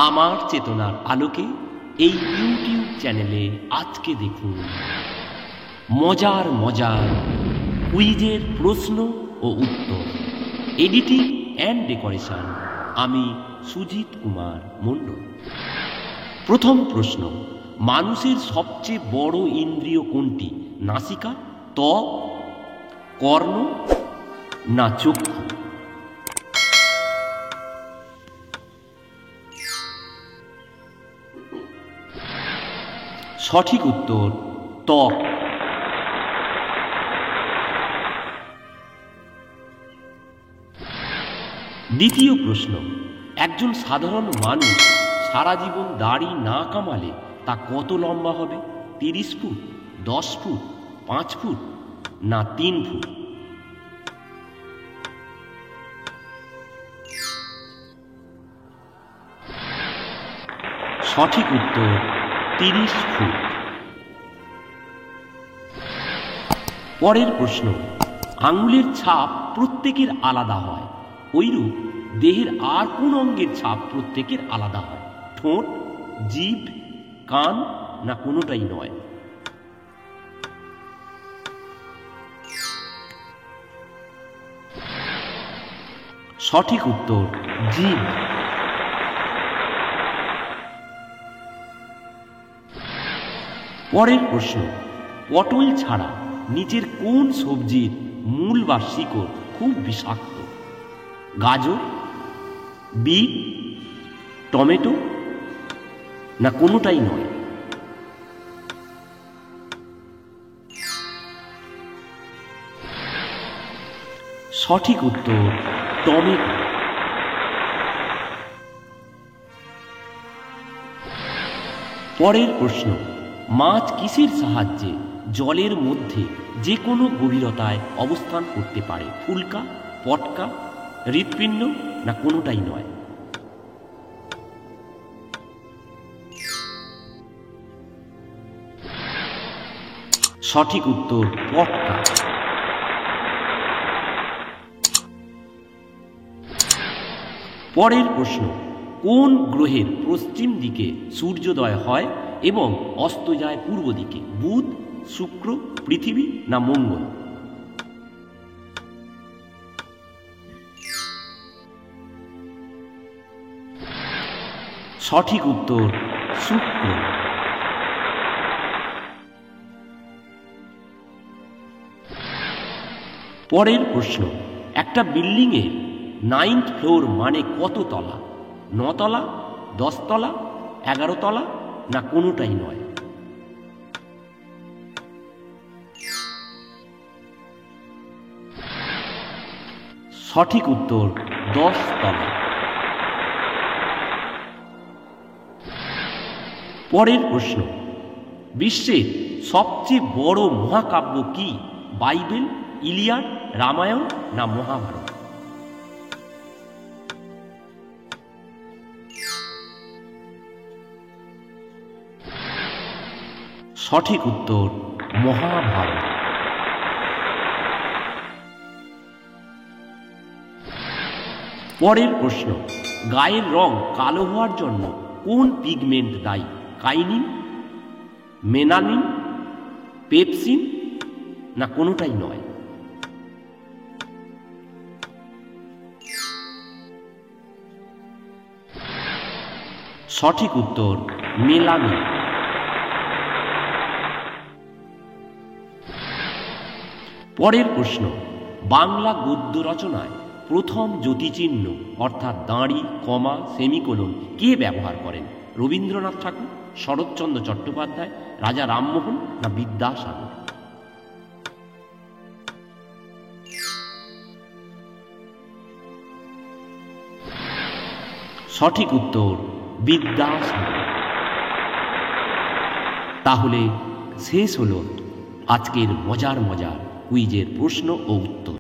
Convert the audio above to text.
আমার চেতনার আলোকে এই ইউটিউব চ্যানেলে আজকে দেখুন মজার মজার কুইজের প্রশ্ন ও উত্তর, এডিটিং অ্যান্ড ডেকোরেশন। আমি সুজিত কুমার মণ্ডল। প্রথম প্রশ্ন, মানুষের সবচেয়ে বড় ইন্দ্রিয় কোনটি? নাসিকা, ত্বক, কর্ণ না চক্ষু? সঠিক উত্তর ত্বক। দ্বিতীয় প্রশ্ন, একজন সাধারণ মানুষ সারা জীবন দাড়ি না কামালে তা কত লম্বা হবে? 30 ফুট, 10 ফুট, 5 ফুট না 3 ফুট? সঠিক উত্তর 30 ফুট। পরের প্রশ্ন, আঙুলের ছাপ প্রত্যেকের আলাদা হয়, ওইরূপ দেহের আর কোন অঙ্গের ছাপ প্রত্যেকের আলাদা হয়? ঠোঁট, জিভ, কান না কোনোটাই নয়? সঠিক উত্তর জিভ। পরের প্রশ্ন, পটল ছাড়া নিচের কোন সবজির মূল বা শিকড় খুব বিষাক্ত? গাজর, বিট, টমেটো না কোনোটাই নয়? সঠিক উত্তর টমেটো। পরের প্রশ্ন, মাছ কিসের সাহায্যে জলের মধ্যে যে কোনো গভীরতায় অবস্থান করতে পারে? ফুলকা, পটকা, হৃৎপিণ্ড না কোনোটাই নয়? সঠিক উত্তর পটকা। পরের প্রশ্ন, কোন গ্রহের পশ্চিম দিকে সূর্যোদয় হয় এবং অস্ত যায় পূর্ব দিকে? বুধ, শুক্র, পৃথিবী না মঙ্গল? সঠিক উত্তর শুক্র। পরের প্রশ্ন, একটা বিল্ডিং এর 9th ফ্লোর মানে কত তলা? 9 তলা, 10 তলা, 11 তলা না কোনোটাই নয়? সঠিক উত্তর 10 তলা। পরের প্রশ্ন, বিশ্বের সবচেয়ে বড় মহাকাব্য কি? বাইবেল, ইলিয়াড, রামায়ণ না মহাভারত? সঠিক উত্তর মহাভারত। পরের প্রশ্ন, গায়ের রং কালো হওয়ার জন্য কোন পিগমেন্ট দায়ী? কাইনিন, মেলানিন, পেপসিন না কোনোটাই নয়? সঠিক উত্তর মেলানিন। পরের প্রশ্ন, বাংলা গদ্য রচনায় প্রথম যতিচিহ্ন অর্থাৎ দাঁড়ি, কমা, সেমিকোলন কে ব্যবহার করেন? রবীন্দ্রনাথ ঠাকুর, শরৎচন্দ্র চট্টোপাধ্যায়, রাজা রামমোহন না বিদ্যাসাগর? সঠিক উত্তর বিদ্যাসাগর। তাহলে শেষ হলো আজকের মজার মজার কুইজের প্রশ্ন ও উত্তর।